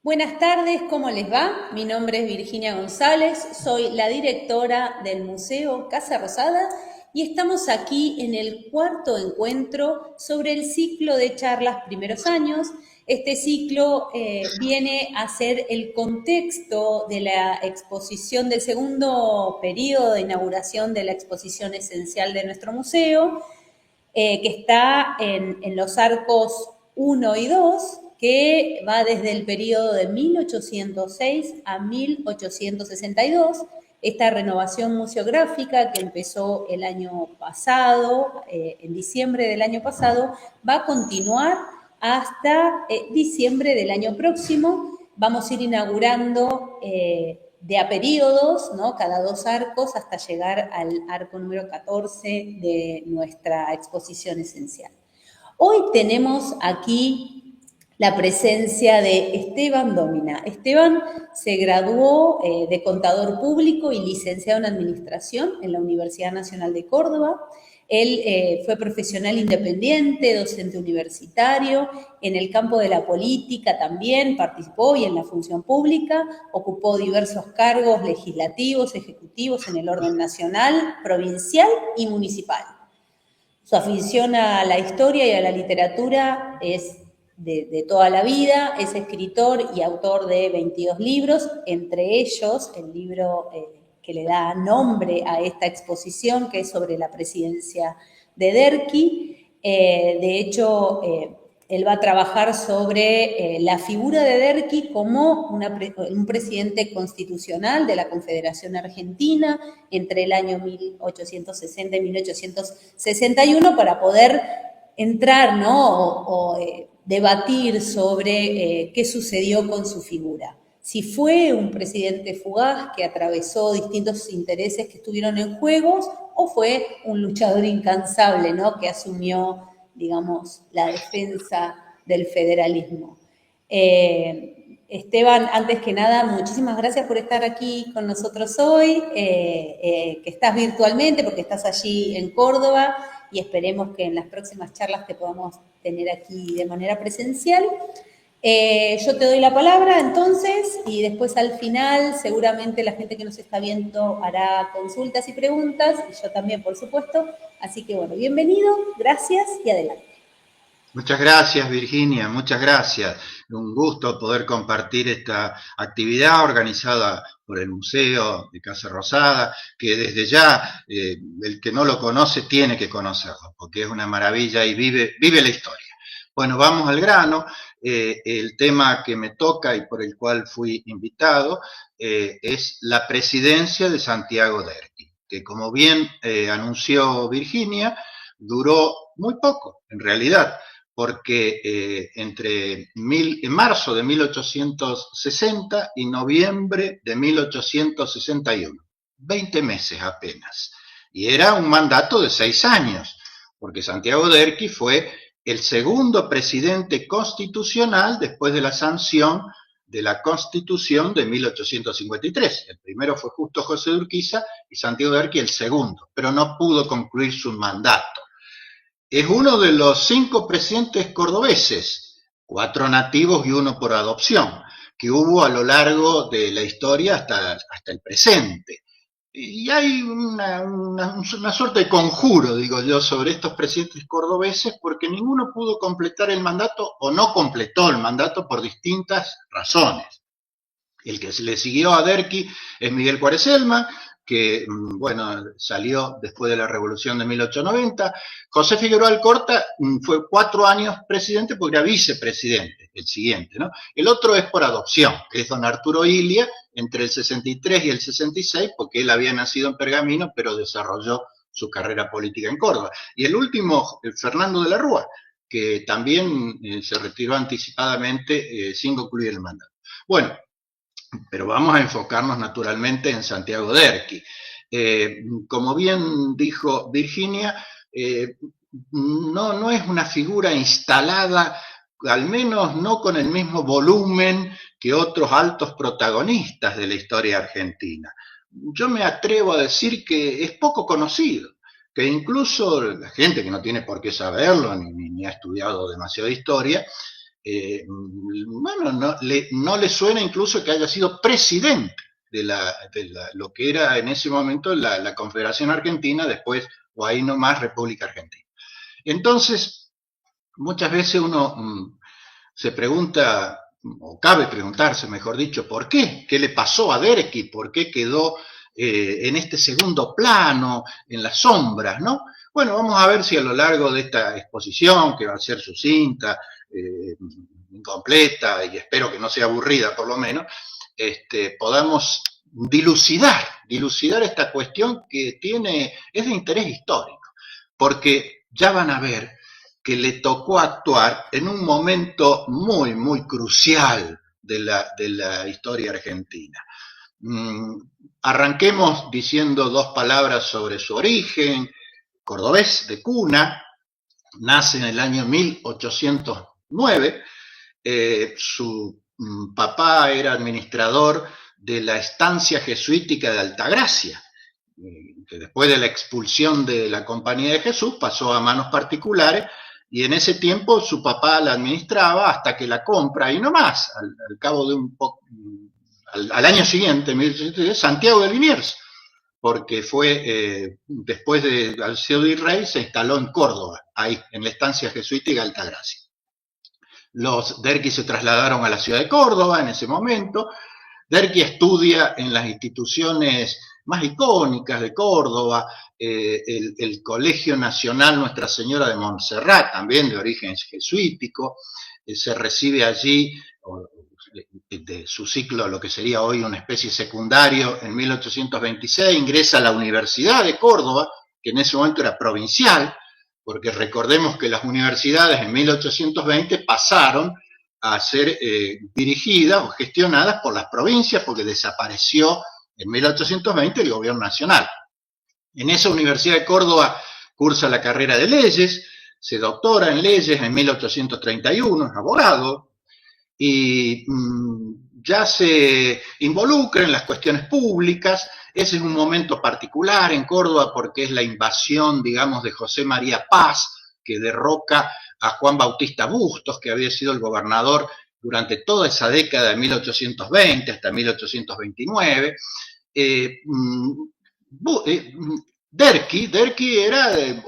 Buenas tardes, ¿cómo les va? Mi nombre es Virginia González, soy la directora del Museo Casa Rosada y estamos aquí en el cuarto encuentro sobre el ciclo de charlas primeros años. Este ciclo viene a ser el contexto de la exposición del segundo periodo de inauguración de la exposición esencial de nuestro museo, que está en los arcos 1 y 2, que va desde el periodo de 1806 a 1862. Esta renovación museográfica que empezó el año pasado, en diciembre del año pasado, va a continuar hasta diciembre del año próximo. Vamos a ir inaugurando de a periodos, ¿no? Cada 2 arcos hasta llegar al arco número 14 de nuestra exposición esencial. Hoy tenemos aquí la presencia de Esteban Dómina. Esteban se graduó de contador público y licenciado en administración en la Universidad Nacional de Córdoba. Él fue profesional independiente, docente universitario, en el campo de la política también participó y en la función pública, ocupó diversos cargos legislativos, ejecutivos en el orden nacional, provincial y municipal. Su afición a la historia y a la literatura es de toda la vida, es escritor y autor de 22 libros, entre ellos el libro que le da nombre a esta exposición, que es sobre la presidencia de Derqui. De hecho, él va a trabajar sobre la figura de Derqui como un presidente constitucional de la Confederación Argentina entre el año 1860 y 1861 para poder entrar, ¿no? o debatir sobre qué sucedió con su figura. Si fue un presidente fugaz que atravesó distintos intereses que estuvieron en juegos o fue un luchador incansable, ¿no? Que asumió, digamos, la defensa del federalismo. Esteban, antes que nada, muchísimas gracias por estar aquí con nosotros hoy, que estás virtualmente porque estás allí en Córdoba y esperemos que en las próximas charlas te podamos tener aquí de manera presencial. Yo te doy la palabra entonces y después al final seguramente la gente que nos está viendo hará consultas y preguntas y yo también por supuesto. Así que bueno, bienvenido, gracias y adelante. Muchas gracias, Virginia, muchas gracias. Un gusto poder compartir esta actividad organizada por el Museo de Casa Rosada, que desde ya el que no lo conoce tiene que conocerlo, porque es una maravilla y vive la historia. Bueno, vamos al grano. El tema que me toca y por el cual fui invitado es la presidencia de Santiago Derqui, que como bien anunció Virginia, duró muy poco, en realidad, porque en marzo de 1860 y noviembre de 1861, 20 meses apenas, y era un mandato de 6 años, porque Santiago Derqui fue el segundo presidente constitucional después de la sanción de la Constitución de 1853. El primero fue Justo José de Urquiza y Santiago Derqui el segundo, pero no pudo concluir su mandato. Es uno de los 5 presidentes cordobeses, 4 nativos y 1 por adopción, que hubo a lo largo de la historia hasta el presente. Y hay una suerte de conjuro, digo yo, sobre estos presidentes cordobeses, porque ninguno pudo completar el mandato o no completó el mandato por distintas razones. El que se le siguió a Derqui es Miguel Cuaresma, que, bueno, salió después de la Revolución de 1890. José Figueroa Alcorta fue 4 años presidente porque era vicepresidente, el siguiente, ¿no? El otro es por adopción, que es don Arturo Ilia, entre el 63 y el 66, porque él había nacido en Pergamino, pero desarrolló su carrera política en Córdoba. Y el último, Fernando de la Rúa, que también se retiró anticipadamente sin concluir el mandato. Bueno, pero vamos a enfocarnos naturalmente en Santiago Derqui. Como bien dijo Virginia, no es una figura instalada, al menos no con el mismo volumen que otros altos protagonistas de la historia argentina. Yo me atrevo a decir que es poco conocido, que incluso la gente que no tiene por qué saberlo ni ha estudiado demasiado historia, bueno, no le suena incluso que haya sido presidente de lo que era en ese momento la Confederación Argentina, después, o ahí nomás, República Argentina. Entonces, muchas veces uno se pregunta, o cabe preguntarse, mejor dicho, ¿por qué? ¿Qué le pasó a Derqui? ¿Por qué quedó en este segundo plano, en las sombras, ¿no? Bueno, vamos a ver si a lo largo de esta exposición, que va a ser sucinta, incompleta, y espero que no sea aburrida por lo menos, podamos dilucidar esta cuestión que es de interés histórico, porque ya van a ver que le tocó actuar en un momento muy, muy crucial de la historia argentina. Arranquemos diciendo dos palabras sobre su origen. Cordobés de cuna, nace en el año 1809, su papá era administrador de la estancia jesuítica de Altagracia, que después de la expulsión de la Compañía de Jesús pasó a manos particulares, y en ese tiempo su papá la administraba hasta que la compra, y no más, al cabo de al año siguiente, 1810, Santiago de Liniers, porque fue, después de al ser virrey, se instaló en Córdoba, ahí, en la estancia jesuítica de Altagracia. Los Derqui se trasladaron a la ciudad de Córdoba en ese momento. Derqui estudia en las instituciones más icónicas de Córdoba, el Colegio Nacional Nuestra Señora de Montserrat, también de origen jesuítico, se recibe allí de su ciclo, lo que sería hoy una especie secundario, en 1826, ingresa a la Universidad de Córdoba, que en ese momento era provincial, porque recordemos que las universidades en 1820 pasaron a ser dirigidas o gestionadas por las provincias, porque desapareció en 1820 el gobierno nacional. En esa Universidad de Córdoba cursa la carrera de leyes, se doctora en leyes en 1831, es abogado, y ya se involucra en las cuestiones públicas. Ese es un momento particular en Córdoba porque es la invasión, digamos, de José María Paz, que derroca a Juan Bautista Bustos, que había sido el gobernador durante toda esa década de 1820 hasta 1829. Derqui era,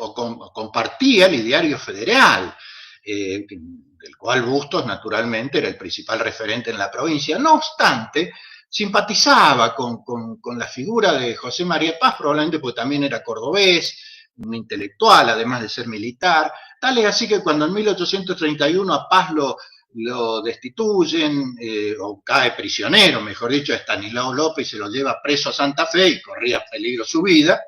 compartía el Ideario Federal, del cual Bustos naturalmente era el principal referente en la provincia. No obstante, simpatizaba con la figura de José María Paz, probablemente porque también era cordobés, un intelectual, además de ser militar. Tal es así que cuando en 1831 a Paz lo destituyen, o cae prisionero, mejor dicho, a Estanislao López, y se lo lleva preso a Santa Fe y corría peligro su vida,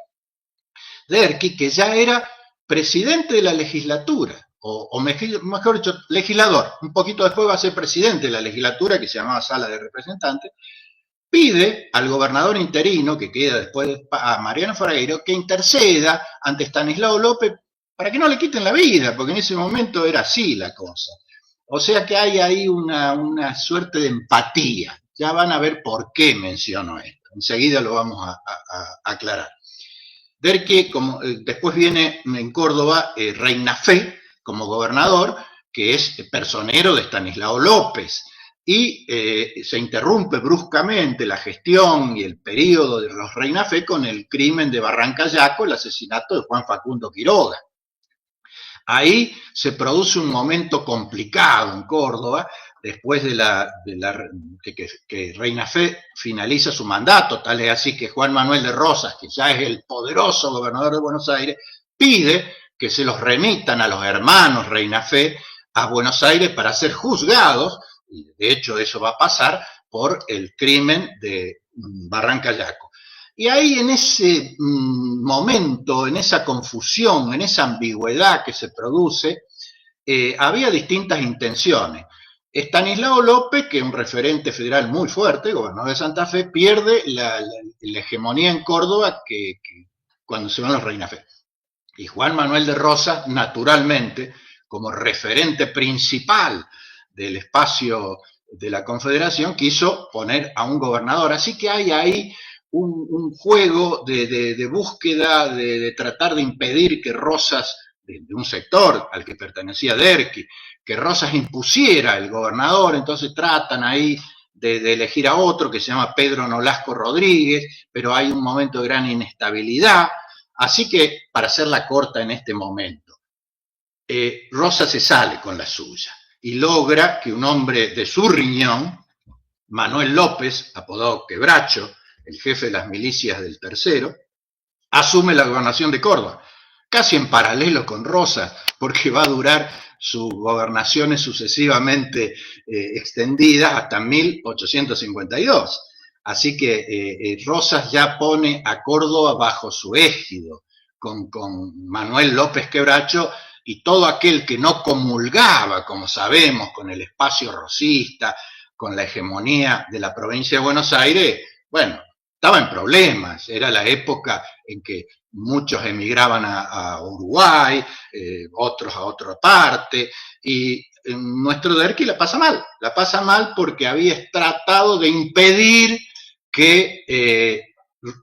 Derqui, que ya era presidente de la legislatura, o mejor dicho, legislador, un poquito después va a ser presidente de la legislatura, que se llamaba Sala de Representantes, pide al gobernador interino, que queda después a Mariano Fragueiro, que interceda ante Estanislao López para que no le quiten la vida, porque en ese momento era así la cosa. O sea que hay ahí una suerte de empatía. Ya van a ver por qué menciono esto. Enseguida lo vamos a aclarar. Derqui, después viene en Córdoba Reina Fe como gobernador, que es personero de Estanislao López, y se interrumpe bruscamente la gestión y el periodo de los Reina Fe con el crimen de Barranca Yaco, el asesinato de Juan Facundo Quiroga. Ahí se produce un momento complicado en Córdoba, después que Reina Fe finaliza su mandato, tal es así que Juan Manuel de Rosas, que ya es el poderoso gobernador de Buenos Aires, pide que se los remitan a los hermanos Reina Fe a Buenos Aires para ser juzgados, y de hecho eso va a pasar por el crimen de Barranca Yaco. Y ahí en ese momento, en esa confusión, en esa ambigüedad que se produce, había distintas intenciones. Estanislao López, que es un referente federal muy fuerte, gobernador de Santa Fe, pierde la hegemonía en Córdoba que cuando se van los Reina Fe. Y Juan Manuel de Rosas, naturalmente, como referente principal del espacio de la Confederación, quiso poner a un gobernador. Así que hay ahí un juego de búsqueda, de tratar de impedir que Rosas, de un sector al que pertenecía Derqui, que Rosas impusiera el gobernador, entonces tratan ahí de elegir a otro que se llama Pedro Nolasco Rodríguez, pero hay un momento de gran inestabilidad. Así que, para hacerla corta en este momento, Rosas se sale con la suya y logra que un hombre de su riñón, Manuel López, apodado Quebracho, el jefe de las milicias del Tercero, asume la gobernación de Córdoba, casi en paralelo con Rosas, porque va a durar sus gobernaciones sucesivamente extendidas hasta 1852. Así que Rosas ya pone a Córdoba bajo su égido, con Manuel López Quebracho y todo aquel que no comulgaba, como sabemos, con el espacio rosista, con la hegemonía de la provincia de Buenos Aires, bueno, estaba en problemas. Era la época en que muchos emigraban a Uruguay, otros a otra parte, y nuestro Derqui la pasa mal porque había tratado de impedir que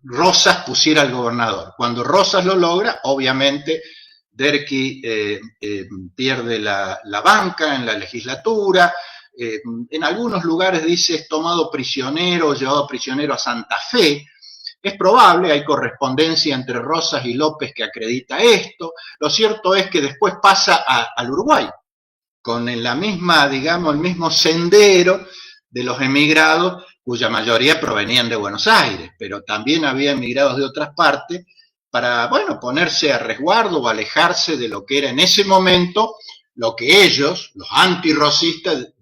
Rosas pusiera al gobernador. Cuando Rosas lo logra, obviamente Derqui pierde la banca en la legislatura. En algunos lugares dice es tomado prisionero, llevado prisionero a Santa Fe. Es probable, hay correspondencia entre Rosas y López que acredita esto. Lo cierto es que después pasa al Uruguay, con la misma, digamos, el mismo sendero de los emigrados, cuya mayoría provenían de Buenos Aires, pero también había emigrados de otras partes para, bueno, ponerse a resguardo o alejarse de lo que era en ese momento lo que ellos, los antirrosistas,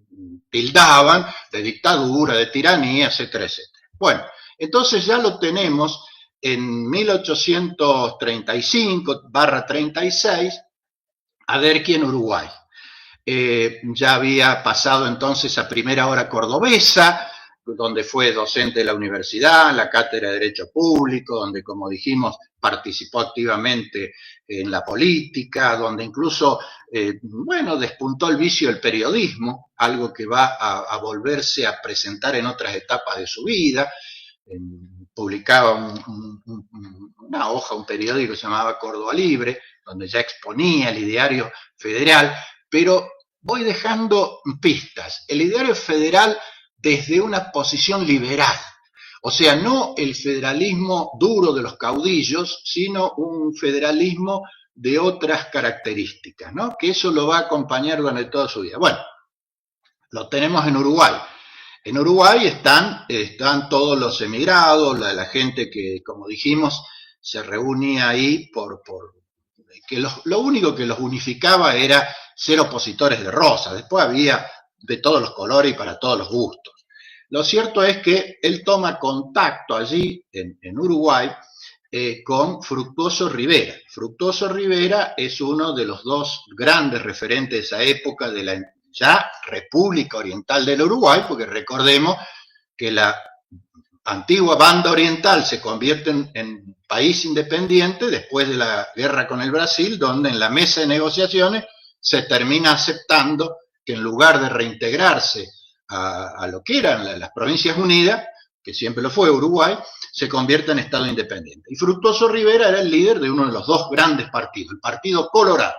tildaban de dictadura, de tiranía, etcétera, etcétera. Bueno, entonces ya lo tenemos en 1835/36 a Derqui en Uruguay. Ya había pasado entonces a primera hora cordobesa, donde fue docente de la universidad, la cátedra de Derecho Público, donde, como dijimos, participó activamente en la política, donde incluso, bueno, despuntó el vicio del periodismo, algo que va a volverse a presentar en otras etapas de su vida. Publicaba una hoja, un periódico que se llamaba Córdoba Libre, donde ya exponía el ideario federal, pero voy dejando pistas. El ideario federal desde una posición liberal, o sea, no el federalismo duro de los caudillos, sino un federalismo de otras características, ¿no? Que eso lo va a acompañar durante toda su vida. Bueno, lo tenemos en Uruguay. En Uruguay están todos los emigrados, la gente que, como dijimos, se reunía ahí que lo único que los unificaba era ser opositores de Rosas. Después había de todos los colores y para todos los gustos. Lo cierto es que él toma contacto allí en Uruguay con Fructuoso Rivera. Fructuoso Rivera es uno de los dos grandes referentes de esa época de la ya República Oriental del Uruguay, porque recordemos que la antigua Banda Oriental se convierte en país independiente después de la guerra con el Brasil, donde en la mesa de negociaciones se termina aceptando que en lugar de reintegrarse a lo que eran las Provincias Unidas, que siempre lo fue Uruguay, se convierte en Estado independiente. Y Fructuoso Rivera era el líder de uno de los dos grandes partidos, el Partido Colorado,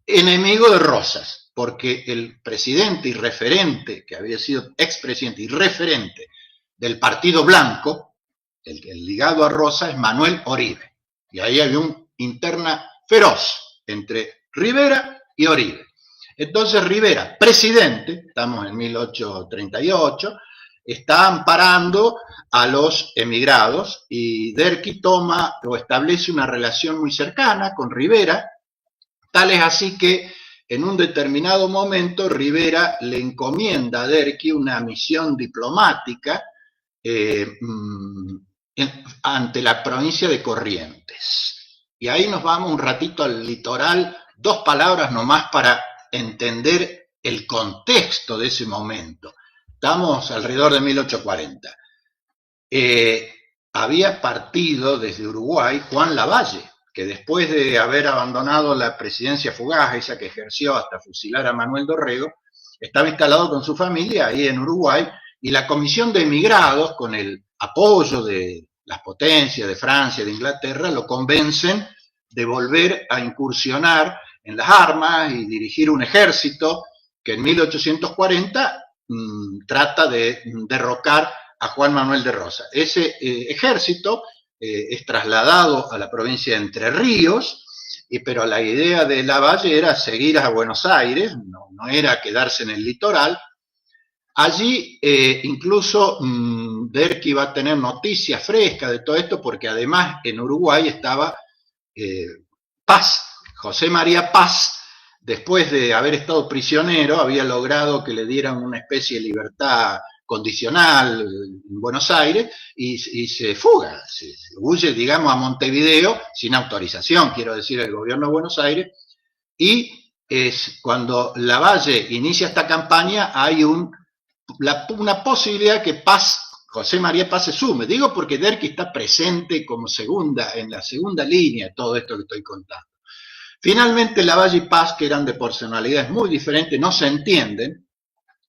enemigo de Rosas, porque el presidente y referente, que había sido expresidente y referente del Partido Blanco, el ligado a Rosas, es Manuel Oribe. Y ahí había una interna feroz entre Rivera y Oribe. Entonces Rivera, presidente, estamos en 1838, está amparando a los emigrados y Derqui toma o establece una relación muy cercana con Rivera, tal es así que en un determinado momento Rivera le encomienda a Derqui una misión diplomática ante la provincia de Corrientes. Y ahí nos vamos un ratito al litoral, 2 palabras nomás para entender el contexto de ese momento. Estamos alrededor de 1840. Había partido desde Uruguay Juan Lavalle, que después de haber abandonado la presidencia fugaz, esa que ejerció hasta fusilar a Manuel Dorrego, estaba instalado con su familia ahí en Uruguay, y la Comisión de Emigrados, con el apoyo de las potencias de Francia, de Inglaterra, lo convencen de volver a incursionar en las armas y dirigir un ejército que en 1840 trata de derrocar a Juan Manuel de Rosas. Ese ejército es trasladado a la provincia de Entre Ríos, pero la idea de Lavalle era seguir a Buenos Aires, no era quedarse en el litoral. Allí incluso Derqui va a tener noticias frescas de todo esto, porque además en Uruguay estaba Paz, José María Paz, después de haber estado prisionero, había logrado que le dieran una especie de libertad condicional en Buenos Aires y se fuga, se huye, digamos, a Montevideo sin autorización, quiero decir, el gobierno de Buenos Aires, y es cuando Lavalle inicia esta campaña hay una posibilidad que José María Paz se sume. Digo porque Derqui está presente como en la segunda línea de todo esto que estoy contando. Finalmente Lavalle y Paz, que eran de personalidades muy diferentes, no se entienden.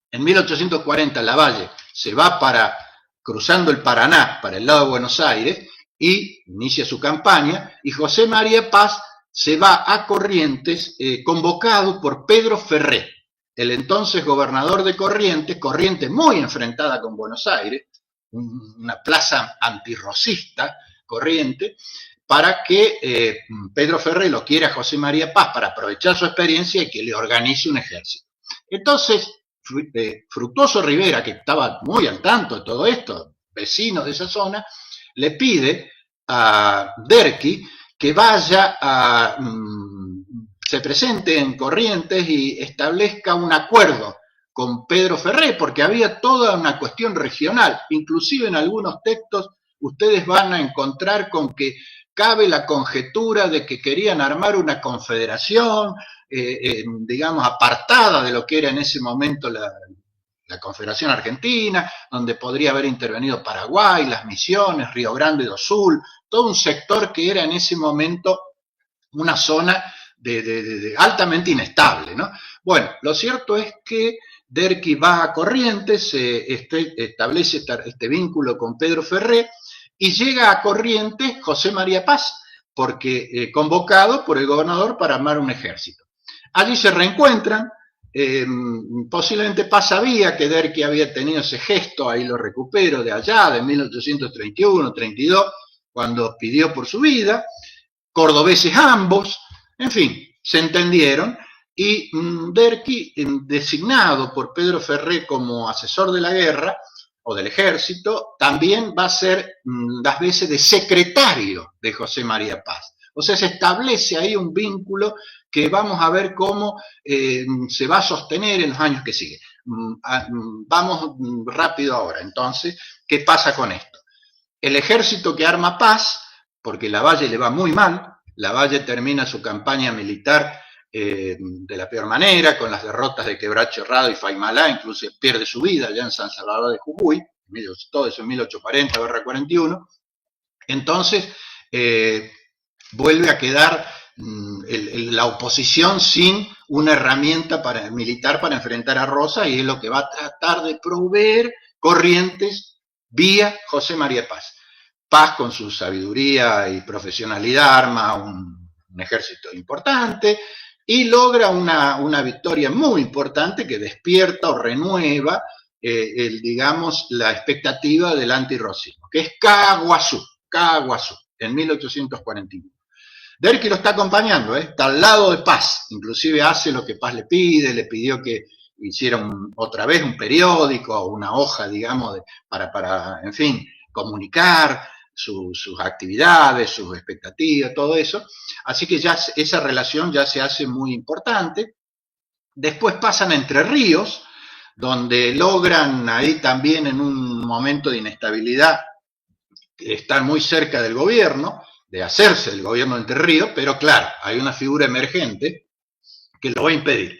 En 1840 Lavalle se va cruzando el Paraná para el lado de Buenos Aires y inicia su campaña, y José María Paz se va a Corrientes convocado por Pedro Ferré, el entonces gobernador de Corrientes, Corrientes muy enfrentada con Buenos Aires, una plaza antirrosista, Corrientes, para que Pedro Ferré lo quiera a José María Paz para aprovechar su experiencia y que le organice un ejército. Entonces, Fructuoso Rivera, que estaba muy al tanto de todo esto, vecino de esa zona, le pide a Derqui que vaya se presente en Corrientes y establezca un acuerdo con Pedro Ferré, porque había toda una cuestión regional. Inclusive en algunos textos ustedes van a encontrar con que cabe la conjetura de que querían armar una confederación, digamos, apartada de lo que era en ese momento la Confederación Argentina, donde podría haber intervenido Paraguay, las Misiones, Río Grande do Sul, todo un sector que era en ese momento una zona de altamente inestable, ¿no? Bueno, lo cierto es que Derqui va a Corrientes, establece este vínculo con Pedro Ferré, y llega a Corrientes José María Paz, porque convocado por el gobernador para armar un ejército. Allí se reencuentran, posiblemente Paz sabía que Derqui había tenido ese gesto, ahí lo recupero, de allá, de 1831-32, cuando pidió por su vida, cordobeses ambos, en fin, se entendieron, y Derqui, designado por Pedro Ferré como asesor de la guerra, o del ejército, también va a ser las veces de secretario de José María Paz. O sea, se establece ahí un vínculo que vamos a ver cómo se va a sostener en los años que siguen. Vamos rápido ahora, entonces, ¿qué pasa con esto? El ejército que arma Paz, porque Lavalle le va muy mal, Lavalle termina su campaña militar de la peor manera, con las derrotas de Quebracho Herrado y Faimalá, incluso pierde su vida allá en San Salvador de Jujuy, todo eso en 1840-41. Entonces, vuelve a quedar la oposición sin una herramienta militar para enfrentar a Rosas, y es lo que va a tratar de proveer Corrientes vía José María Paz. Paz, con su sabiduría y profesionalidad, arma un ejército importante y logra una victoria muy importante que despierta o renueva, digamos, la expectativa del antirrocismo, que es Caaguazú, en 1841. Derqui lo está acompañando, está al lado de Paz, inclusive hace lo que Paz le pidió que hiciera otra vez un periódico o una hoja, digamos, para, en fin, comunicar sus actividades, sus expectativas, todo eso. Así que ya esa relación ya se hace muy importante. Después pasan a Entre Ríos, donde logran ahí también en un momento de inestabilidad estar muy cerca del gobierno, de hacerse el gobierno de Entre Ríos, pero claro, hay una figura emergente que lo va a impedir,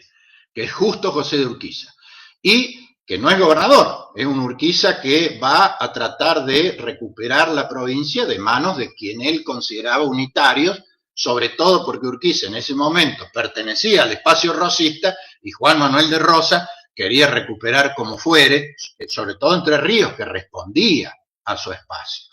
que es Justo José de Urquiza, y que no es gobernador, es un Urquiza que va a tratar de recuperar la provincia de manos de quien él consideraba unitarios, sobre todo porque Urquiza en ese momento pertenecía al espacio rosista y Juan Manuel de Rosas quería recuperar como fuere, sobre todo Entre Ríos, que respondía a su espacio.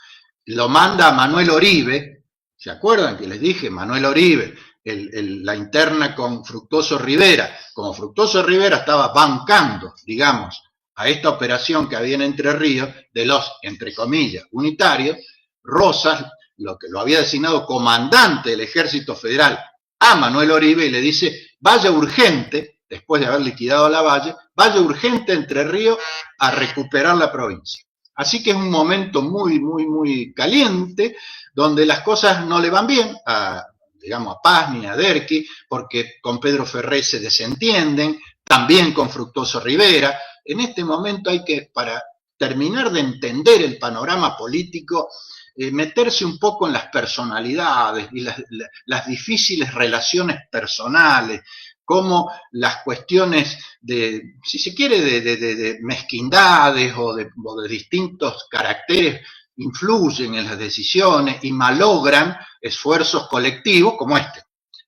Lo manda a Manuel Oribe, ¿se acuerdan que les dije? Manuel Oribe, la interna con Fructuoso Rivera. Como Fructuoso Rivera estaba bancando, digamos, a esta operación que había en Entre Ríos, de los, entre comillas, unitarios, Rosas, lo que lo había designado comandante del Ejército Federal a Manuel Oribe, y le dice, vaya urgente, después de haber liquidado a Lavalle, vaya urgente a Entre Ríos a recuperar la provincia. Así que es un momento muy, muy, muy caliente, donde las cosas no le van bien a, digamos, a Paz ni a Derqui, porque con Pedro Ferré se desentienden, también con Fructuoso Rivera. En este momento hay que, para terminar de entender el panorama político, meterse un poco en las personalidades y las difíciles relaciones personales, cómo las cuestiones de, si se quiere, de mezquindades o de distintos caracteres influyen en las decisiones y malogran esfuerzos colectivos como este.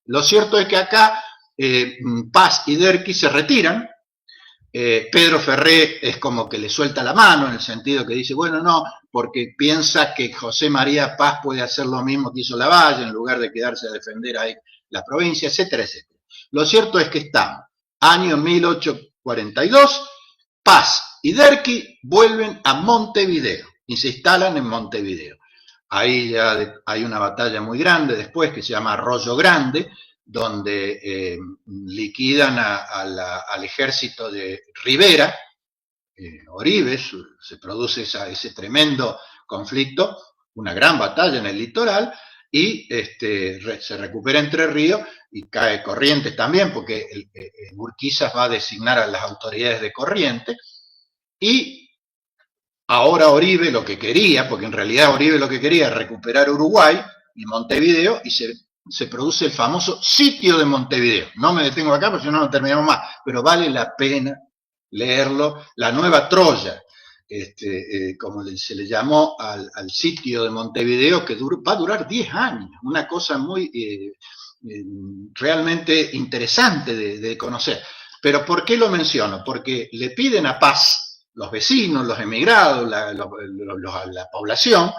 Lo cierto es que acá Paz y Derqui se retiran. Pedro Ferré es como que le suelta la mano en el sentido que dice, bueno, no, porque piensa que José María Paz puede hacer lo mismo que hizo Lavalle en lugar de quedarse a defender ahí la provincia, etcétera, etcétera. Lo cierto es que estamos, año 1842, Paz y Derqui vuelven a Montevideo y se instalan en Montevideo. Ahí ya hay una batalla muy grande después que se llama Arroyo Grande, donde liquidan al ejército de Rivera, Oribe, se produce ese tremendo conflicto, una gran batalla en el litoral, y se recupera Entre Ríos y cae Corrientes también, porque Urquiza va a designar a las autoridades de Corrientes, y ahora Oribe lo que quería, porque en realidad Oribe lo que quería es recuperar Uruguay y Montevideo, y se produce el famoso sitio de Montevideo. No me detengo acá porque si no, no terminamos más, pero vale la pena leerlo, la nueva Troya, como se le llamó al sitio de Montevideo, que va a durar 10 años, una cosa muy realmente interesante de conocer. Pero ¿por qué lo menciono? Porque le piden a Paz, los vecinos, los emigrados, la población,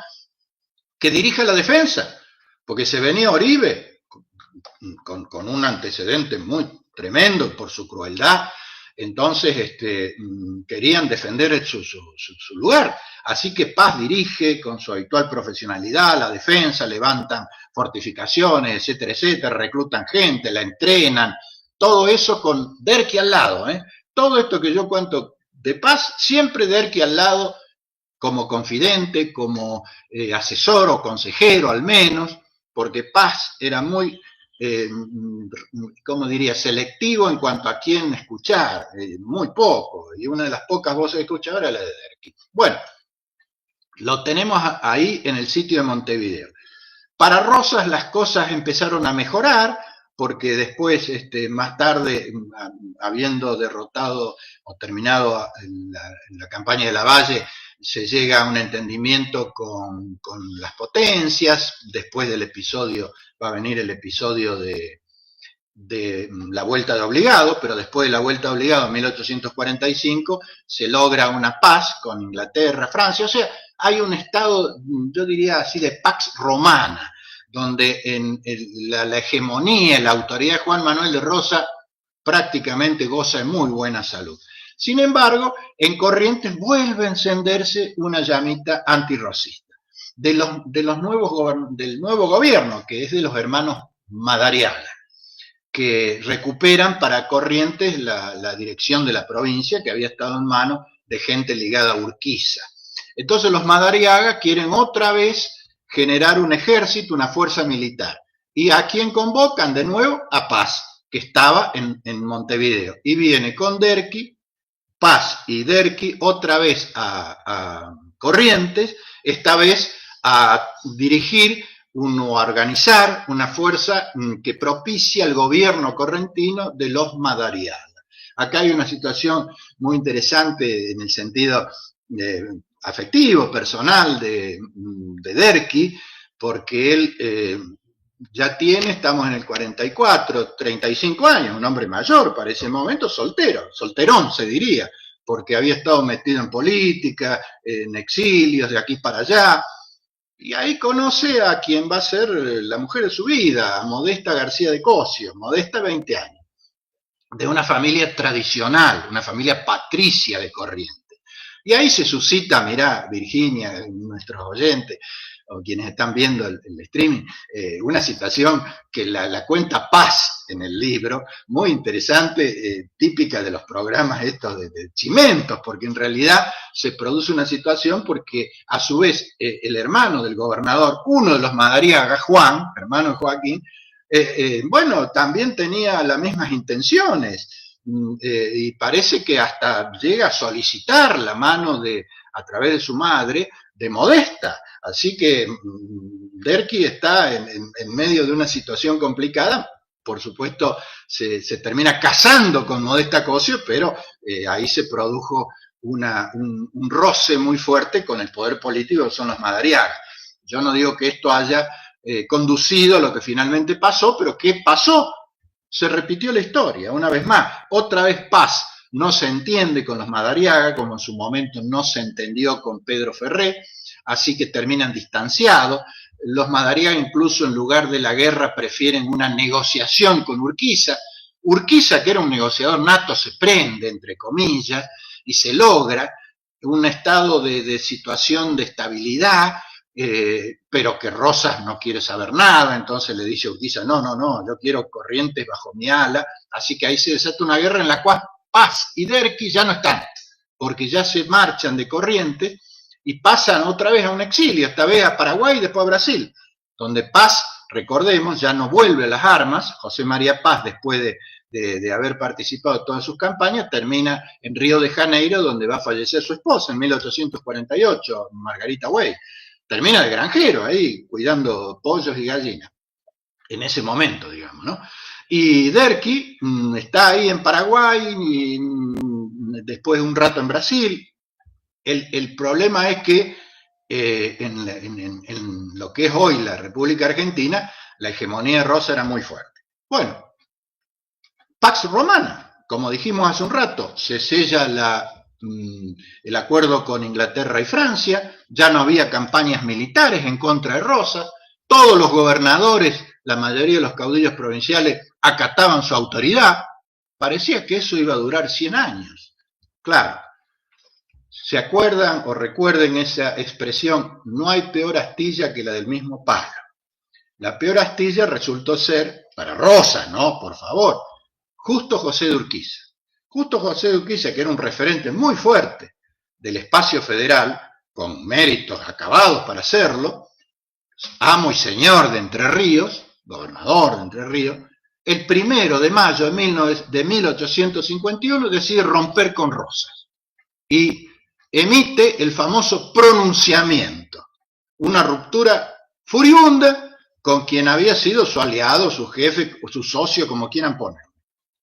que dirija la defensa, porque se venía Oribe con un antecedente muy tremendo por su crueldad. Entonces querían defender su lugar. Así que Paz dirige con su habitual profesionalidad la defensa, levantan fortificaciones, etcétera, etcétera, reclutan gente, la entrenan, todo eso con Derqui al lado. Todo esto que yo cuento de Paz, siempre Derqui al lado, como confidente, como asesor o consejero al menos, porque Paz era muy, ¿cómo diría?, selectivo en cuanto a quién escuchar, muy poco, y una de las pocas voces que escuchaba era la de Derqui. Bueno, lo tenemos ahí en el sitio de Montevideo. Para Rosas las cosas empezaron a mejorar, porque después, más tarde, habiendo derrotado o terminado la campaña de Lavalle, se llega a un entendimiento con las potencias. Después del episodio, va a venir el episodio de la vuelta de obligado, pero después de la vuelta de obligado en 1845 se logra una paz con Inglaterra, Francia, o sea, hay un estado, yo diría así, de pax romana, donde la hegemonía, la autoridad de Juan Manuel de Rosas prácticamente goza de muy buena salud. Sin embargo, en Corrientes vuelve a encenderse una llamita antirrosista del nuevo gobierno, que es de los hermanos Madariaga, que recuperan para Corrientes la dirección de la provincia, que había estado en manos de gente ligada a Urquiza. Entonces los Madariaga quieren otra vez generar un ejército, una fuerza militar. ¿Y a quién convocan? De nuevo a Paz, que estaba en Montevideo. Y viene con Derqui, Paz y Derqui otra vez a Corrientes, esta vez a dirigir a organizar una fuerza que propicia el gobierno correntino de los Madariaga. Acá hay una situación muy interesante en el sentido afectivo, personal de Derqui, porque él ya estamos en el 44, 35 años, un hombre mayor para ese momento, solterón se diría, porque había estado metido en política, en exilios de aquí para allá, Y ahí conoce a quien va a ser la mujer de su vida, a Modesta García de Cosio, Modesta 20 años, de una familia tradicional, una familia patricia de Corrientes. Y ahí se suscita, mirá, Virginia, nuestros oyentes, o quienes están viendo el streaming, una situación que la cuenta Paz en el libro, muy interesante, típica de los programas estos de Chimentos, porque en realidad se produce una situación porque a su vez el hermano del gobernador, uno de los Madariaga, Juan, hermano de Joaquín, bueno, también tenía las mismas intenciones, y parece que hasta llega a solicitar la mano a través de su madre, de Modesta. Así que Derqui está en medio de una situación complicada. Por supuesto, se termina casando con Modesta Cosio, pero ahí se produjo un roce muy fuerte con el poder político que son los Madariaga. Yo no digo que esto haya conducido a lo que finalmente pasó, pero ¿qué pasó? Se repitió la historia, una vez más. Otra vez Paz no se entiende con los Madariaga, como en su momento no se entendió con Pedro Ferré, así que terminan distanciados. Los Madariaga incluso en lugar de la guerra prefieren una negociación con Urquiza. Urquiza, que era un negociador nato, se prende, entre comillas, y se logra un estado de situación de estabilidad, pero que Rosas no quiere saber nada, entonces le dice a Urquiza, no, yo quiero Corrientes bajo mi ala, así que ahí se desata una guerra en la cual Paz y Derqui ya no están, porque ya se marchan de Corrientes y pasan otra vez a un exilio, esta vez a Paraguay y después a Brasil, donde Paz, recordemos, ya no vuelve a las armas. José María Paz, después de haber participado en todas sus campañas, termina en Río de Janeiro, donde va a fallecer su esposa en 1848, Margarita Way. Termina de granjero ahí, cuidando pollos y gallinas, en ese momento, digamos, ¿no? Y Derqui está ahí en Paraguay, y después un rato en Brasil. El problema es que en lo que es hoy la República Argentina, la hegemonía de Rosa era muy fuerte. Bueno, Pax Romana, como dijimos hace un rato, se sella el acuerdo con Inglaterra y Francia, ya no había campañas militares en contra de Rosas, todos los gobernadores, la mayoría de los caudillos provinciales acataban su autoridad, parecía que eso iba a durar 100 años. Claro, ¿se acuerdan o recuerden esa expresión? No hay peor astilla que la del mismo palo. La peor astilla resultó ser, para Rosas, ¿no? Por favor, Justo José de Urquiza. Justo José de Urquiza, que era un referente muy fuerte del espacio federal, con méritos acabados para hacerlo, amo y señor de Entre Ríos, gobernador de Entre Ríos, el 1 de mayo de 1851 decide romper con Rosas y emite el famoso pronunciamiento, una ruptura furibunda con quien había sido su aliado, su jefe, su socio, como quieran poner.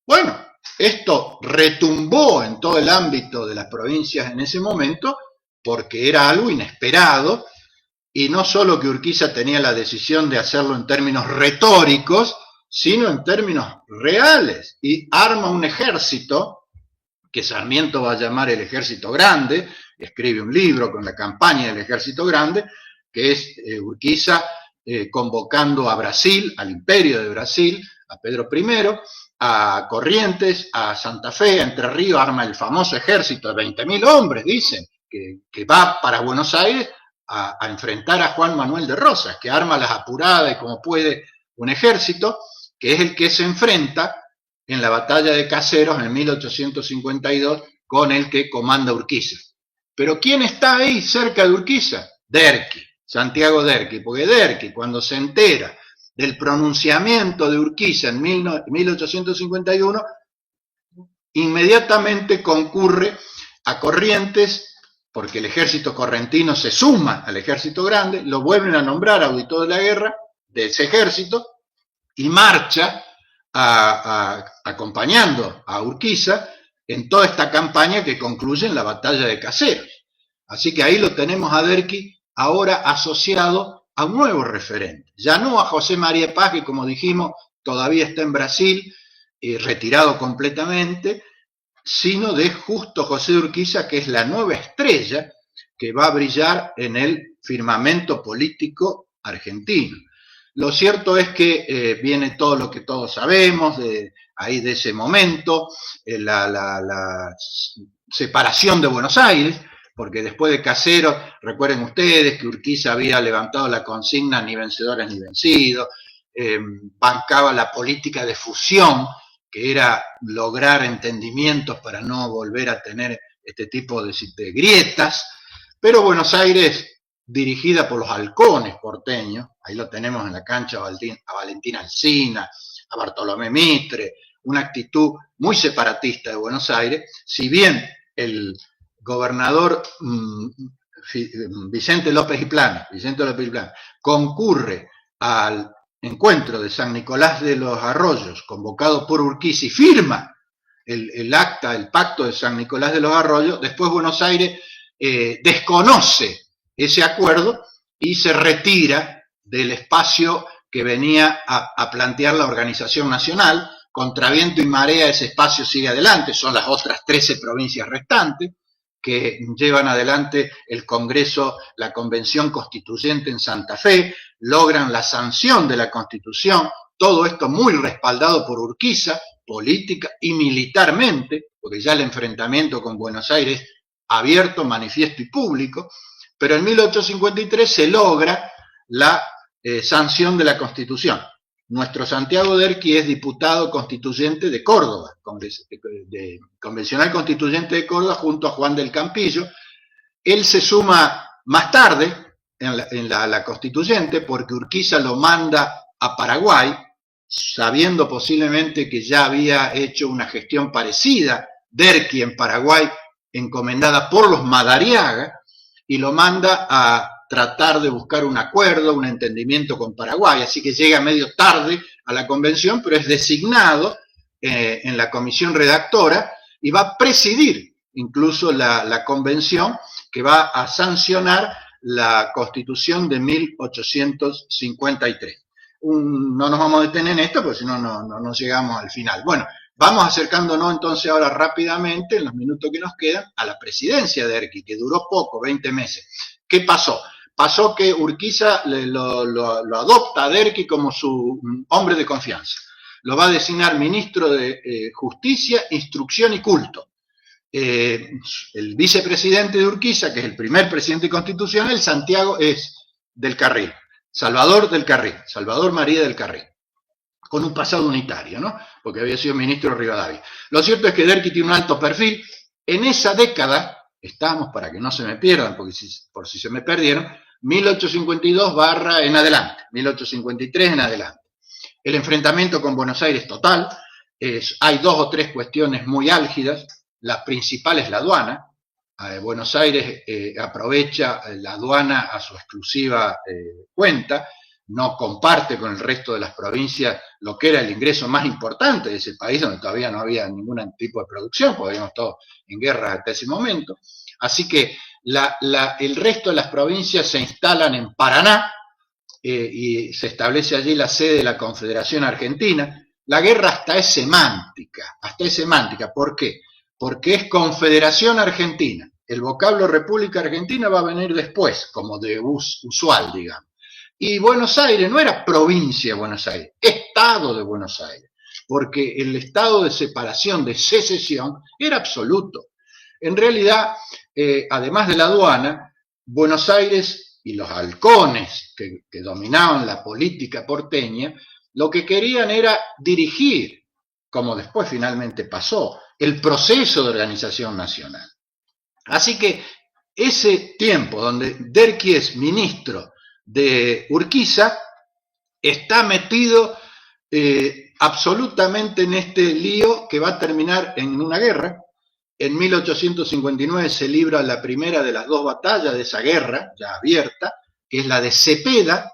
Bueno, esto retumbó en todo el ámbito de las provincias en ese momento porque era algo inesperado, y no solo que Urquiza tenía la decisión de hacerlo en términos retóricos, sino en términos reales, y arma un ejército que Sarmiento va a llamar el Ejército Grande, escribe un libro con la campaña del Ejército Grande, que es Urquiza convocando a Brasil, al Imperio de Brasil, a Pedro I, a Corrientes, a Santa Fe, a Entre Ríos, arma el famoso ejército de 20.000 hombres, dicen, que va para Buenos Aires a enfrentar a Juan Manuel de Rosas, que arma las apuradas y como puede un ejército, que es el que se enfrenta en la batalla de Caseros en 1852 con el que comanda Urquiza. Pero ¿quién está ahí cerca de Urquiza? Derqui, Santiago Derqui, porque Derqui, cuando se entera del pronunciamiento de Urquiza en 1851, inmediatamente concurre a Corrientes, porque el ejército correntino se suma al ejército grande, lo vuelven a nombrar auditor de la guerra de ese ejército y marcha acompañando a Urquiza en toda esta campaña que concluye en la batalla de Caseros. Así que ahí lo tenemos a Derqui ahora asociado a un nuevo referente, ya no a José María Paz, que como dijimos todavía está en Brasil, retirado completamente, sino de Justo José de Urquiza, que es la nueva estrella que va a brillar en el firmamento político argentino. Lo cierto es que viene todo lo que todos sabemos de ese momento, la separación de Buenos Aires, porque después de Caseros, recuerden ustedes que Urquiza había levantado la consigna ni vencedores ni vencidos, bancaba la política de fusión, que era lograr entendimientos para no volver a tener este tipo de grietas, pero Buenos Aires, dirigida por los halcones porteños, ahí lo tenemos en la cancha a Valentín Alsina, a Bartolomé Mitre, una actitud muy separatista de Buenos Aires, si bien el gobernador Vicente López y Plana concurre al encuentro de San Nicolás de los Arroyos, convocado por Urquiza, y firma el acta, el pacto de San Nicolás de los Arroyos, después Buenos Aires desconoce ese acuerdo y se retira del espacio que venía a plantear la organización nacional. Contra viento y marea ese espacio sigue adelante, son las otras 13 provincias restantes que llevan adelante el Congreso, la Convención Constituyente en Santa Fe, logran la sanción de la Constitución, todo esto muy respaldado por Urquiza, política y militarmente, porque ya el enfrentamiento con Buenos Aires abierto, manifiesto y público, pero en 1853 se logra la sanción de la Constitución. Nuestro Santiago Derqui es diputado constituyente de Córdoba, convencional constituyente de Córdoba, junto a Juan del Campillo. Él se suma más tarde en la constituyente porque Urquiza lo manda a Paraguay, sabiendo posiblemente que ya había hecho una gestión parecida, Derqui en Paraguay, encomendada por los Madariaga, y lo manda a tratar de buscar un acuerdo, un entendimiento con Paraguay, así que llega medio tarde a la convención, pero es designado en la comisión redactora y va a presidir incluso la convención que va a sancionar la Constitución de 1853. No nos vamos a detener en esto, porque si no, no llegamos al final. Bueno, vamos acercándonos entonces ahora rápidamente, en los minutos que nos quedan, a la presidencia de Derqui, que duró poco, 20 meses. ¿Qué pasó? Pasó que Urquiza lo adopta a Derqui como su hombre de confianza. Lo va a designar ministro de Justicia, Instrucción y Culto. El vicepresidente de Urquiza, que es el primer presidente constitucional, Santiago es del Carril, Salvador María del Carril, con un pasado unitario, ¿no? Porque había sido ministro de Rivadavia. Lo cierto es que Derqui tiene un alto perfil. En esa década, estamos para que no se me pierdan, porque por si se me perdieron, 1852 en adelante, 1853 en adelante. El enfrentamiento con Buenos Aires total, hay 2 o 3 cuestiones muy álgidas. La principal es la aduana. Buenos Aires aprovecha la aduana a su exclusiva cuenta, no comparte con el resto de las provincias lo que era el ingreso más importante de ese país, donde todavía no había ningún tipo de producción, porque habíamos todos en guerra hasta ese momento. Así que el resto de las provincias se instalan en Paraná y se establece allí la sede de la Confederación Argentina. La guerra hasta es semántica. ¿Por qué? Porque es Confederación Argentina. El vocablo República Argentina va a venir después, como de usual, digamos. Y Buenos Aires no era provincia de Buenos Aires, Estado de Buenos Aires, porque el estado de separación, de secesión, era absoluto. En realidad, además de la aduana, Buenos Aires y los halcones que dominaban la política porteña, lo que querían era dirigir, como después finalmente pasó, el proceso de organización nacional. Así que ese tiempo donde Derqui es ministro de Urquiza, está metido absolutamente en este lío que va a terminar en una guerra. En 1859 se libra la primera de las 2 batallas de esa guerra, ya abierta, que es la de Cepeda,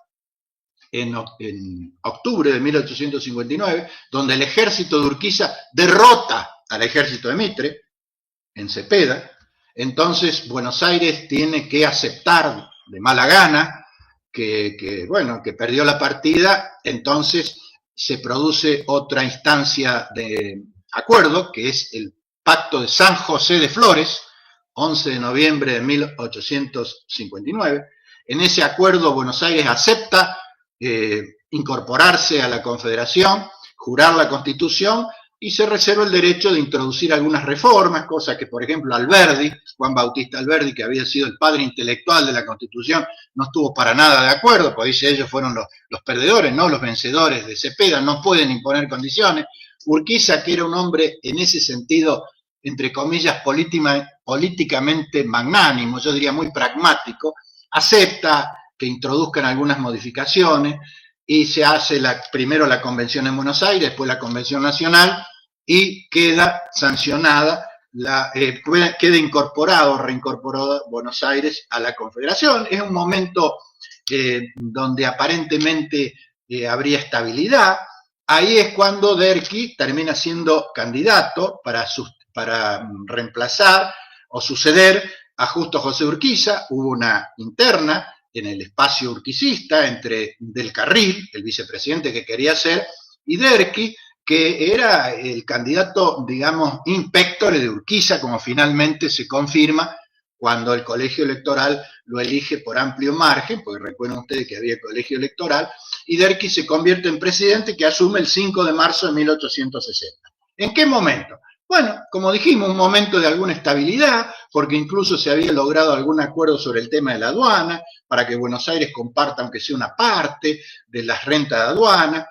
en octubre de 1859, donde el ejército de Urquiza derrota al ejército de Mitre, en Cepeda. Entonces Buenos Aires tiene que aceptar de mala gana que perdió la partida. Entonces se produce otra instancia de acuerdo, que es el Pacto de San José de Flores, 11 de noviembre de 1859. En ese acuerdo Buenos Aires acepta incorporarse a la Confederación, jurar la Constitución y se reserva el derecho de introducir algunas reformas, cosa que, por ejemplo, Alberdi, Juan Bautista Alberdi, que había sido el padre intelectual de la Constitución, no estuvo para nada de acuerdo, porque dice ellos fueron los perdedores, no los vencedores de Cepeda, no pueden imponer condiciones. Urquiza, que era un hombre en ese sentido, entre comillas, políticamente magnánimo, yo diría muy pragmático, acepta que introduzcan algunas modificaciones, y se hace primero la convención en Buenos Aires, después la convención nacional, y queda sancionada, queda reincorporado Buenos Aires a la Confederación. Es un momento donde aparentemente habría estabilidad. Ahí es cuando Derqui termina siendo candidato para reemplazar o suceder a Justo José Urquiza. Hubo una interna en el espacio urquicista entre Del Carril, el vicepresidente que quería ser, y Derqui, que era el candidato, digamos, in pectore de Urquiza, como finalmente se confirma cuando el colegio electoral lo elige por amplio margen, porque recuerden ustedes que había colegio electoral, y Derqui se convierte en presidente, que asume el 5 de marzo de 1860. ¿En qué momento? Bueno, como dijimos, un momento de alguna estabilidad, porque incluso se había logrado algún acuerdo sobre el tema de la aduana, para que Buenos Aires comparta, aunque sea una parte, de las rentas de aduana.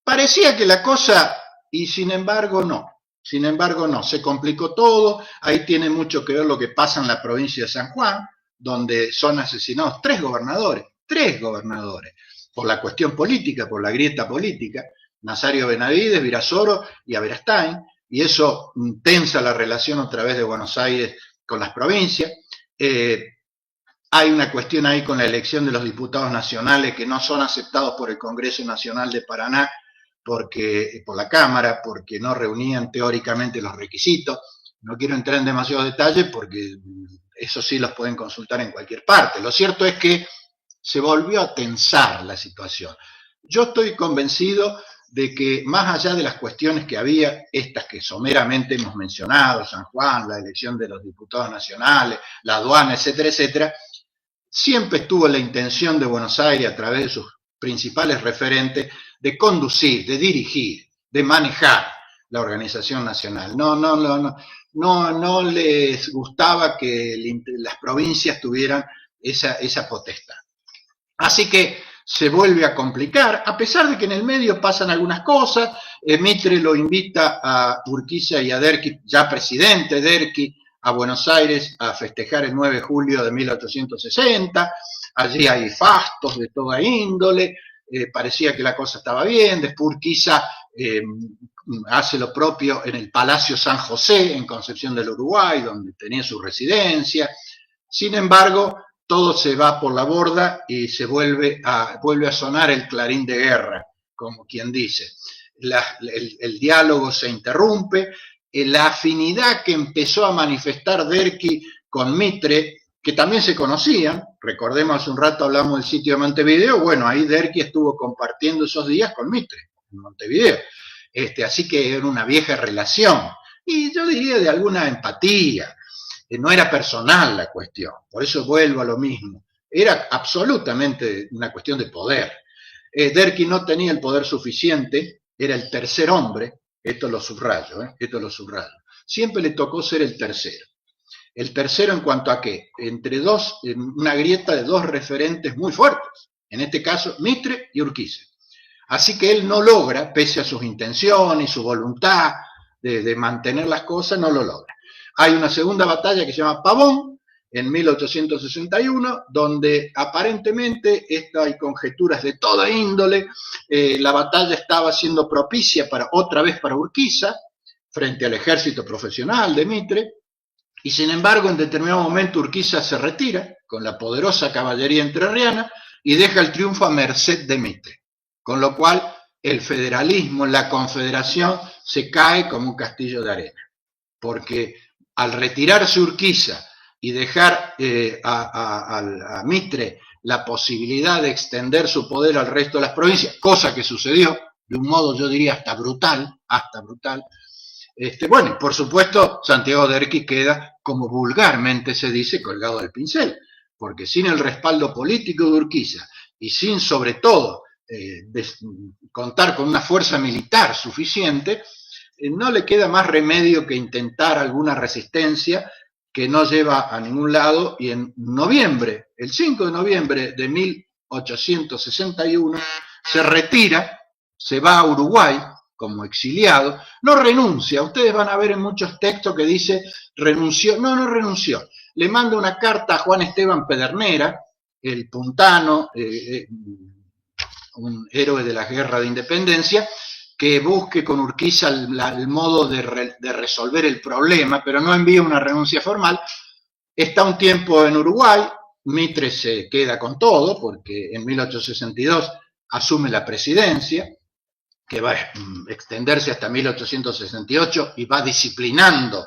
Parecía que la cosa, y sin embargo no, se complicó todo. Ahí tiene mucho que ver lo que pasa en la provincia de San Juan, donde son asesinados tres gobernadores, por la cuestión política, por la grieta política, Nazario Benavides, Virasoro y Aberastain, y eso tensa la relación otra vez de Buenos Aires con las provincias. Hay una cuestión ahí con la elección de los diputados nacionales que no son aceptados por el Congreso Nacional de Paraná, por la Cámara, porque no reunían teóricamente los requisitos. No quiero entrar en demasiados detalles porque eso sí los pueden consultar en cualquier parte. Lo cierto es que se volvió a tensar la situación. Yo estoy convencido de que más allá de las cuestiones que había, estas que someramente hemos mencionado, San Juan, la elección de los diputados nacionales, la aduana, etcétera, etcétera, siempre estuvo la intención de Buenos Aires, a través de sus principales referentes, de conducir, de dirigir, de manejar la organización nacional. No les gustaba que las provincias tuvieran esa potestad. Así que se vuelve a complicar, a pesar de que en el medio pasan algunas cosas. Mitre lo invita a Urquiza y a Derqui, ya presidente Derqui, a Buenos Aires a festejar el 9 de julio de 1860, allí hay fastos de toda índole, parecía que la cosa estaba bien. Después Urquiza hace lo propio en el Palacio San José, en Concepción del Uruguay, donde tenía su residencia. Sin embargo, todo se va por la borda y se vuelve a sonar el clarín de guerra, como quien dice. El diálogo se interrumpe. La afinidad que empezó a manifestar Derqui con Mitre, que también se conocían, recordemos hace un rato hablamos del sitio de Montevideo, bueno, ahí Derqui estuvo compartiendo esos días con Mitre, en Montevideo. Así que era una vieja relación, y yo diría de alguna empatía. No era personal la cuestión, por eso vuelvo a lo mismo, era absolutamente una cuestión de poder. Derqui no tenía el poder suficiente, era el tercer hombre, esto lo subrayo, siempre le tocó ser el tercero. El tercero en cuanto a qué, en una grieta de dos referentes muy fuertes, en este caso Mitre y Urquiza. Así que él no logra, pese a sus intenciones y su voluntad de mantener las cosas, no lo logra. Hay una segunda batalla que se llama Pavón, en 1861, donde aparentemente hay conjeturas de toda índole. La batalla estaba siendo propicia otra vez para Urquiza, frente al ejército profesional de Mitre, y sin embargo en determinado momento Urquiza se retira con la poderosa caballería entrerriana y deja el triunfo a merced de Mitre, con lo cual el federalismo, la confederación, se cae como un castillo de arena, porque al retirarse Urquiza y dejar a Mitre la posibilidad de extender su poder al resto de las provincias, cosa que sucedió de un modo, yo diría, hasta brutal, Bueno, y por supuesto, Santiago Derqui queda, como vulgarmente se dice, colgado del pincel, porque sin el respaldo político de Urquiza y sin, sobre todo, contar con una fuerza militar suficiente, no le queda más remedio que intentar alguna resistencia que no lleva a ningún lado, y en noviembre, el 5 de noviembre de 1861, se retira, se va a Uruguay como exiliado, no renuncia. Ustedes van a ver en muchos textos que dice renunció. No, no renunció. Le manda una carta a Juan Esteban Pedernera, el puntano, un héroe de la guerra de independencia, que busque con Urquiza el modo de resolver el problema, pero no envía una renuncia formal. Está un tiempo en Uruguay, Mitre se queda con todo, porque en 1862 asume la presidencia, que va a extenderse hasta 1868 y va disciplinando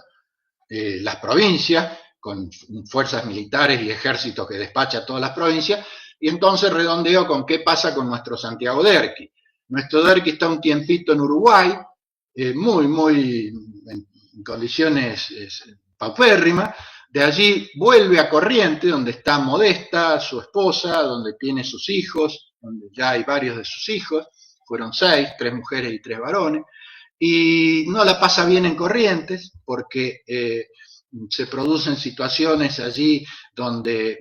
las provincias con fuerzas militares y ejércitos que despacha a todas las provincias. Y entonces redondeo con qué pasa con nuestro Santiago Derqui. Nuestro Derqui está un tiempito en Uruguay, muy en condiciones paupérrimas. De allí vuelve a Corrientes, donde está Modesta, su esposa, donde tiene sus hijos, donde ya hay varios de sus hijos, fueron 6, 3 mujeres y 3 varones, y no la pasa bien en Corrientes, porque se producen situaciones allí donde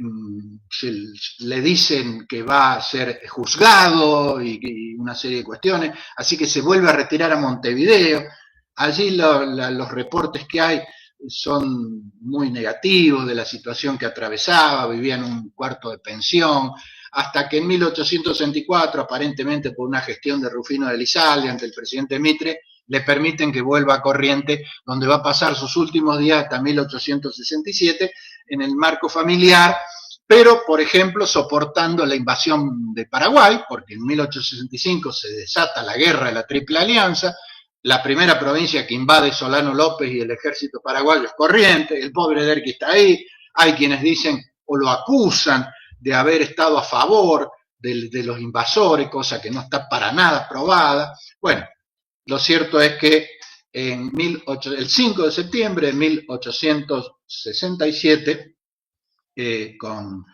le dicen que va a ser juzgado y una serie de cuestiones, así que se vuelve a retirar a Montevideo. Allí los reportes que hay son muy negativos de la situación que atravesaba, vivía en un cuarto de pensión, hasta que en 1864, aparentemente por una gestión de Rufino de Elizalde ante el presidente Mitre, le permiten que vuelva a Corrientes, donde va a pasar sus últimos días hasta 1867 en el marco familiar, pero, por ejemplo, soportando la invasión de Paraguay, porque en 1865 se desata la guerra de la Triple Alianza. La primera provincia que invade Solano López y el ejército paraguayo es Corrientes. El pobre Derqui está ahí. Hay quienes dicen o lo acusan de haber estado a favor de los invasores, cosa que no está para nada probada. Bueno, lo cierto es que el 5 de septiembre de 1867, con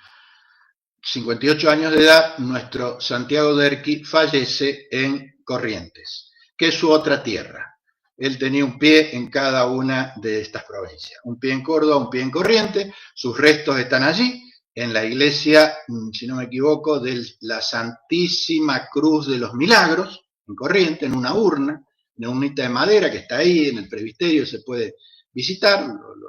58 años de edad, nuestro Santiago Derqui fallece en Corrientes, que es su otra tierra. Él tenía un pie en cada una de estas provincias, un pie en Córdoba, un pie en Corrientes. Sus restos están allí, en la iglesia, si no me equivoco, de la Santísima Cruz de los Milagros, en Corrientes, en una urna, una urnita de madera que está ahí en el presbiterio, se puede visitar.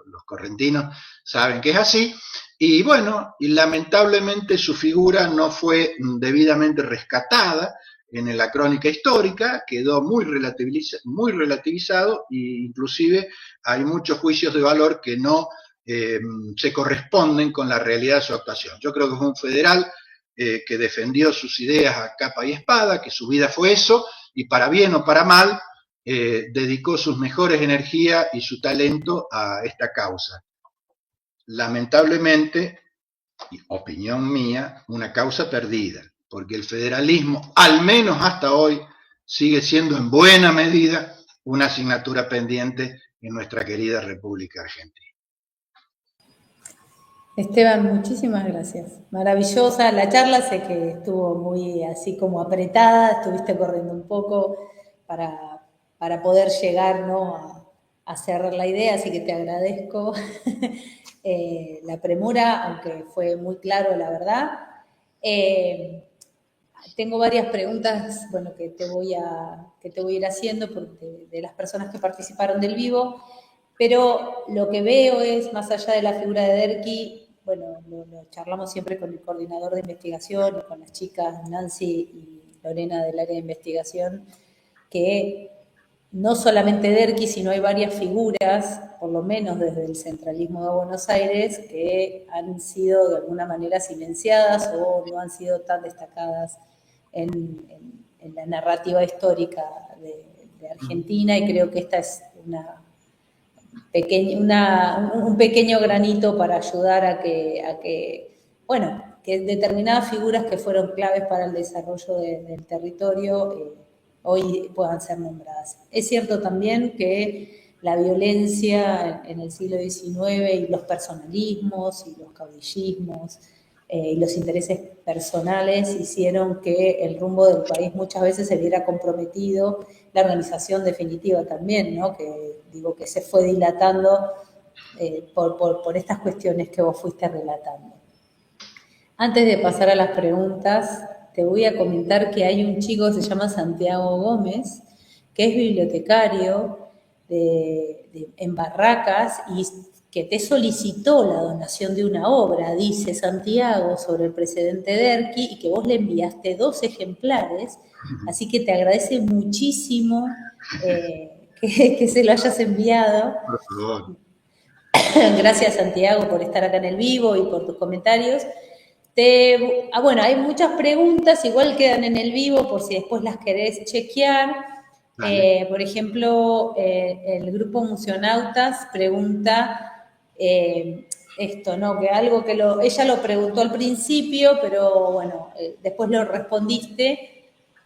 Los correntinos saben que es así. Y bueno, y lamentablemente su figura no fue debidamente rescatada en la crónica histórica, quedó muy relativizado, e inclusive hay muchos juicios de valor que no se corresponden con la realidad de su actuación. Yo creo que fue un federal que defendió sus ideas a capa y espada, que su vida fue eso, y para bien o para mal, dedicó sus mejores energías y su talento a esta causa. Lamentablemente, opinión mía, una causa perdida, porque el federalismo, al menos hasta hoy, sigue siendo en buena medida una asignatura pendiente en nuestra querida República Argentina. Esteban, muchísimas gracias. Maravillosa la charla, sé que estuvo muy así como apretada, estuviste corriendo un poco para poder llegar, ¿no?, a cerrar la idea, así que te agradezco la premura, aunque fue muy claro, la verdad. Tengo varias preguntas, bueno, que te voy a ir haciendo de las personas que participaron del vivo, pero lo que veo es, más allá de la figura de Derqui, bueno, lo charlamos siempre con el coordinador de investigación y con las chicas Nancy y Lorena del área de investigación, que no solamente Derqui, sino hay varias figuras, por lo menos desde el centralismo de Buenos Aires, que han sido de alguna manera silenciadas o no han sido tan destacadas en la narrativa histórica de Argentina, y creo que esta es un pequeño granito para ayudar a que determinadas figuras que fueron claves para el desarrollo del territorio hoy puedan ser nombradas. Es cierto también que la violencia en el siglo XIX y los personalismos y los caudillismos y los intereses personales hicieron que el rumbo del país muchas veces se viera comprometido, la organización definitiva también, ¿no? Que digo que se fue dilatando por estas cuestiones que vos fuiste relatando. Antes de pasar a las preguntas, te voy a comentar que hay un chico que se llama Santiago Gómez, que es bibliotecario en Barracas y que te solicitó la donación de una obra, dice Santiago, sobre el presidente Derqui, y que vos le enviaste 2 ejemplares, así que te agradece muchísimo que se lo hayas enviado. Por favor. Gracias, Santiago, por estar acá en el vivo y por tus comentarios. Bueno, hay muchas preguntas, igual quedan en el vivo por si después las querés chequear. Por ejemplo, el grupo Museonautas pregunta esto, ¿no? Que algo que ella lo preguntó al principio, pero bueno, después lo respondiste.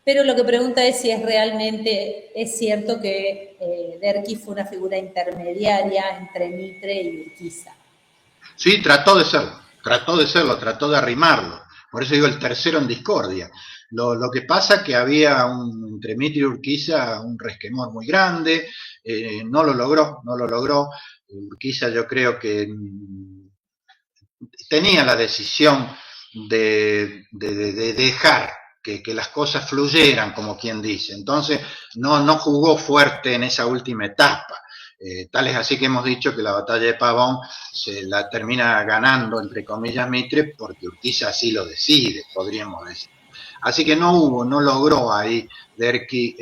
Pero lo que pregunta es si realmente es cierto que Derqui fue una figura intermediaria entre Mitre y Urquiza. Sí, trató de trató de arrimarlo. Por eso digo el tercero en discordia. Lo que pasa es que había entre Mitre y Urquiza un resquemor muy grande, no lo logró. Urquiza yo creo que tenía la decisión de dejar que las cosas fluyeran, como quien dice. Entonces no jugó fuerte en esa última etapa. Tal es así que hemos dicho que la batalla de Pavón se la termina ganando, entre comillas, Mitre, porque Urquiza así lo decide, podríamos decir. Así que no logró ahí Derqui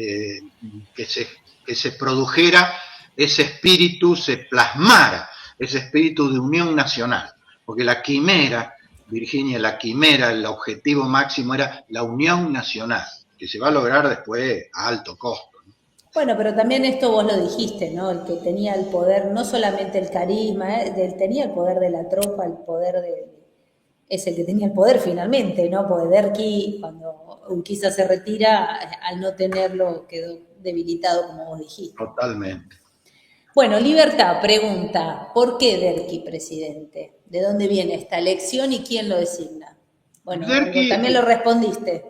que se produjera ese espíritu, se plasmara ese espíritu de unión nacional, porque la quimera, Virginia, el objetivo máximo era la unión nacional, que se va a lograr después a alto costo. Bueno, pero también esto vos lo dijiste, ¿no? El que tenía el poder, no solamente el carisma, él tenía el poder de la tropa, es el que tenía el poder finalmente, ¿no? Porque Derqui, cuando Urquiza se retira, al no tenerlo, quedó debilitado, como vos dijiste. Totalmente. Bueno, Libertad pregunta, ¿por qué Derqui presidente? ¿De dónde viene esta elección y quién lo designa? Bueno, Derqui, también lo respondiste.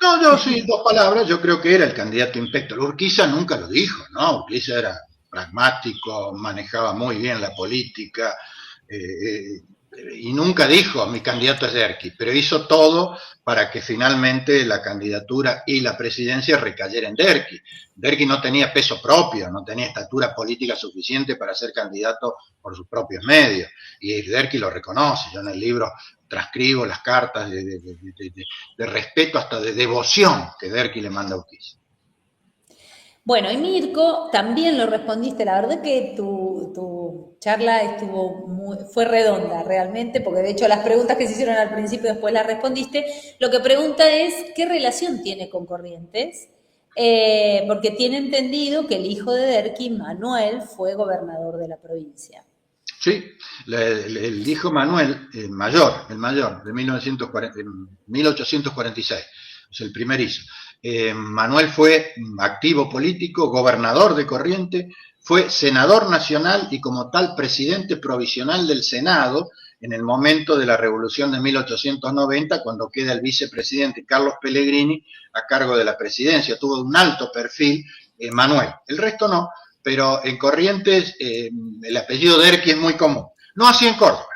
No, yo sí, 2 palabras, yo creo que era el candidato inspector. Urquiza nunca lo dijo, ¿no? Urquiza era pragmático, manejaba muy bien la política, y nunca dijo mi candidato es Derqui, pero hizo todo para que finalmente la candidatura y la presidencia recayera en Derqui. Derqui no tenía peso propio, no tenía estatura política suficiente para ser candidato por sus propios medios, y Derqui lo reconoce. Yo en el libro transcribo las cartas de respeto, hasta de devoción que Derqui le manda a Urquiza. Bueno, y Mirko, también lo respondiste. La verdad que tu charla fue redonda realmente, porque de hecho las preguntas que se hicieron al principio después las respondiste. Lo que pregunta es, ¿qué relación tiene con Corrientes? Porque tiene entendido que el hijo de Derqui, Manuel, fue gobernador de la provincia. Sí, el hijo Manuel, el mayor, de 1846, es el primer hijo. Manuel fue activo político, gobernador de Corrientes, fue senador nacional y como tal presidente provisional del Senado en el momento de la Revolución de 1890, cuando queda el vicepresidente Carlos Pellegrini a cargo de la presidencia. Tuvo un alto perfil Manuel, el resto no, pero en Corrientes el apellido Derqui es muy común. No así en Córdoba.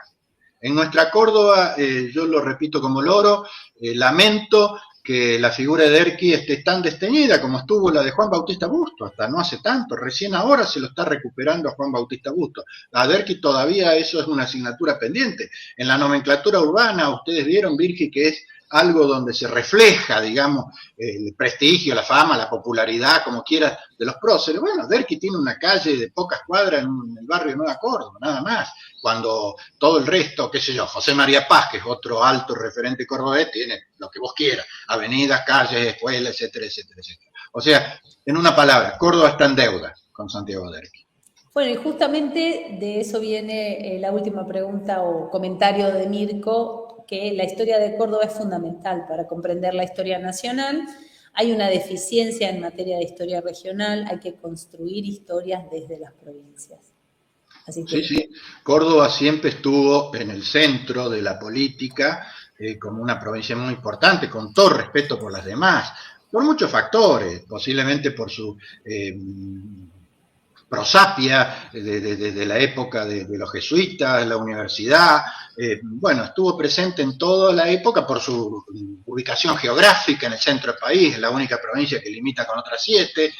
En nuestra Córdoba, yo lo repito como loro, lamento que la figura de Derqui esté tan desteñida como estuvo la de Juan Bautista Busto, hasta no hace tanto, recién ahora se lo está recuperando a Juan Bautista Busto. A Derqui todavía eso es una asignatura pendiente. En la nomenclatura urbana, ustedes vieron, Virgi, que es algo donde se refleja, digamos, el prestigio, la fama, la popularidad, como quieras, de los próceres. Bueno, Derqui tiene una calle de pocas cuadras en el barrio de Nueva Córdoba, nada más. Cuando todo el resto, qué sé yo, José María Paz, que es otro alto referente cordobés, tiene lo que vos quieras, avenidas, calles, escuelas, etcétera, etcétera, etcétera. O sea, en una palabra, Córdoba está en deuda con Santiago Derqui. Bueno, y justamente de eso viene la última pregunta o comentario de Mirko, que la historia de Córdoba es fundamental para comprender la historia nacional. hay una deficiencia en materia de historia regional, hay que construir historias desde las provincias. Así que, Sí, sí, Córdoba siempre estuvo en el centro de la política como una provincia muy importante, con todo respeto por las demás, por muchos factores, posiblemente por su prosapia de la época de los jesuitas, la universidad, bueno, estuvo presente en toda la época por su ubicación geográfica en el centro del país, es la única provincia que limita con otras 7,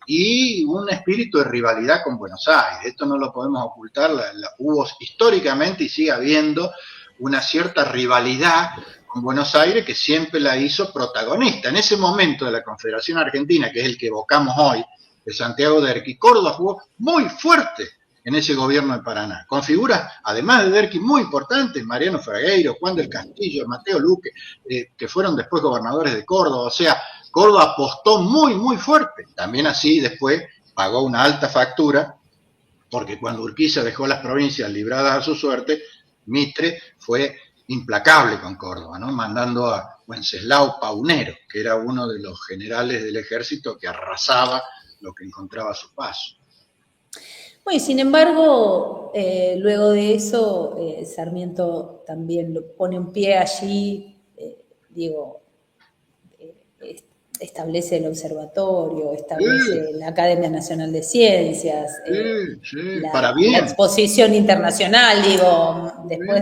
y un espíritu de rivalidad con Buenos Aires. Esto no lo podemos ocultar, hubo históricamente y sigue habiendo una cierta rivalidad con Buenos Aires que siempre la hizo protagonista. En ese momento de la Confederación Argentina, que es el que evocamos hoy, de Santiago Derqui, Córdoba jugó muy fuerte en ese gobierno de Paraná, con figuras, además de Derqui, muy importantes, Mariano Fragueiro, Juan del Castillo, Mateo Luque, que fueron después gobernadores de Córdoba. O sea, Córdoba apostó muy, muy fuerte. También así después pagó una alta factura, porque cuando Urquiza dejó las provincias libradas a su suerte, Mitre fue implacable con Córdoba, ¿no? Mandando a Wenceslao Paunero, que era uno de los generales del ejército que arrasaba lo que encontraba a su paso. bueno, y sin embargo, luego de eso, Sarmiento también pone un pie allí, digo, establece el observatorio, establece la Academia Nacional de Ciencias, Sí, la, para la bien. exposición internacional, digo, después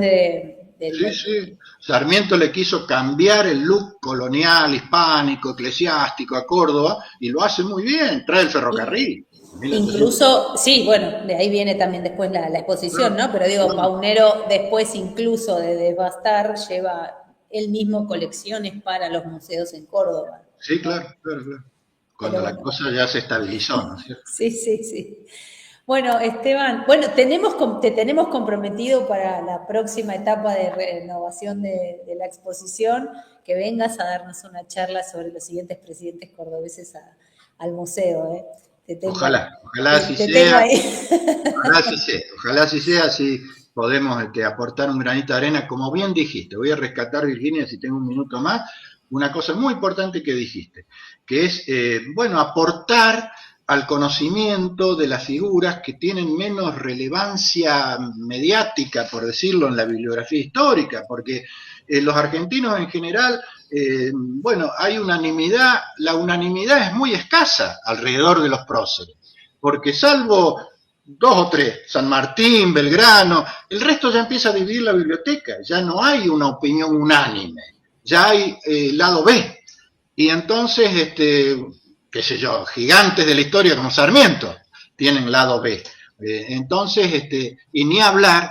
Sí. Sarmiento le quiso cambiar el look colonial, hispánico, eclesiástico a Córdoba y lo hace muy bien, trae el ferrocarril. Incluso, sí, bueno, de ahí viene también después la exposición, ¿no? Pero digo, Paunero después incluso de devastar, lleva él mismo colecciones para los museos en Córdoba. Sí, claro. Cuando la cosa ya se estabilizó, ¿no es cierto? Sí. Bueno, Esteban, bueno, te tenemos comprometido para la próxima etapa de renovación de la exposición, que vengas a darnos una charla sobre los siguientes presidentes cordobeses al museo, ¿eh? Ojalá así sea. Ojalá así sea, así podemos aportar un granito de arena. Como bien dijiste, voy a rescatar, Virginia, si tengo un minuto más, una cosa muy importante que dijiste, que es, bueno, aportar al conocimiento de las figuras que tienen menos relevancia mediática, por decirlo, en la bibliografía histórica, porque los argentinos en general, bueno, hay unanimidad, la unanimidad es muy escasa alrededor de los próceres, porque salvo 2 o 3, San Martín, Belgrano, el resto ya empieza a dividir la biblioteca, ya no hay una opinión unánime, ya hay lado B, y entonces, qué sé yo, gigantes de la historia como Sarmiento tienen lado B. Entonces, y ni hablar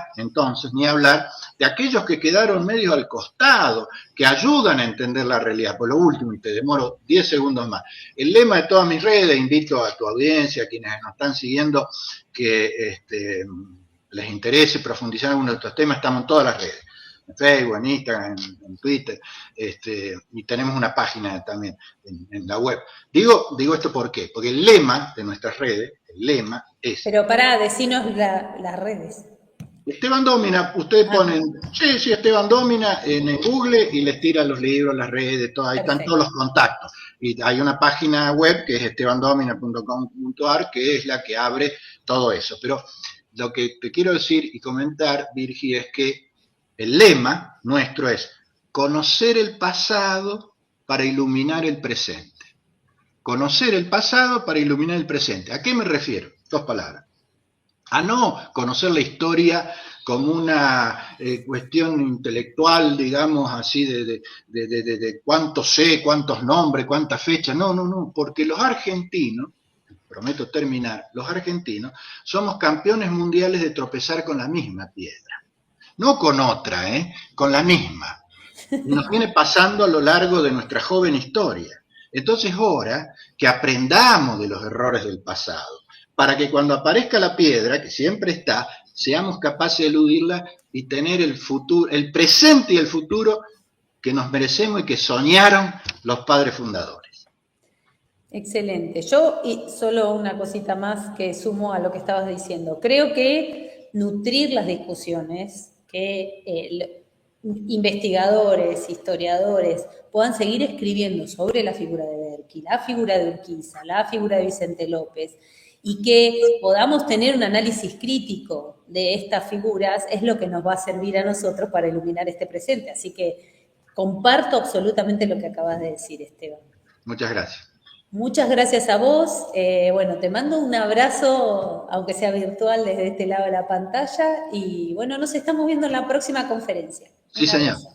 de aquellos que quedaron medio al costado, que ayudan a entender la realidad. Por lo último, y te demoro 10 segundos más, el lema de todas mis redes, invito a tu audiencia, a quienes nos están siguiendo, que les interese profundizar en alguno de estos temas, estamos en todas las redes. En Facebook, en Instagram, en Twitter, y tenemos una página también en la web. Digo esto ¿por qué? Porque el lema de nuestras redes, el lema es... Pero decinos las redes. Esteban Dómina, ustedes ponen, sí, Esteban Dómina en Google y les tiran los libros, las redes, todo, ahí están todos los contactos. Y hay una página web que es estebandomina.com.ar, que es la que abre todo eso. Pero lo que te quiero decir y comentar, Virgi, es que el lema nuestro es conocer el pasado para iluminar el presente. Conocer el pasado para iluminar el presente. ¿A qué me refiero? 2 palabras. A no conocer la historia como una cuestión intelectual, digamos así, de cuántos sé, cuántos nombres, cuántas fechas. No, porque los argentinos, prometo terminar, los argentinos somos campeones mundiales de tropezar con la misma piedra. No con otra, con la misma. Y nos viene pasando a lo largo de nuestra joven historia. Entonces es hora que aprendamos de los errores del pasado, para que cuando aparezca la piedra, que siempre está, seamos capaces de eludirla y tener el futuro, el presente y el futuro que nos merecemos y que soñaron los padres fundadores. Excelente. Yo, y solo una cosita más que sumo a lo que estabas diciendo, creo que nutrir las discusiones, que investigadores, historiadores puedan seguir escribiendo sobre la figura de Turki, la figura de Urquiza, la figura de Vicente López, y que podamos tener un análisis crítico de estas figuras es lo que nos va a servir a nosotros para iluminar este presente. Así que comparto absolutamente lo que acabas de decir, Esteban. Muchas gracias. Muchas gracias a vos. Bueno, te mando un abrazo, aunque sea virtual, desde este lado de la pantalla. Y bueno, nos estamos viendo en la próxima conferencia. Sí, Un señor. abrazo.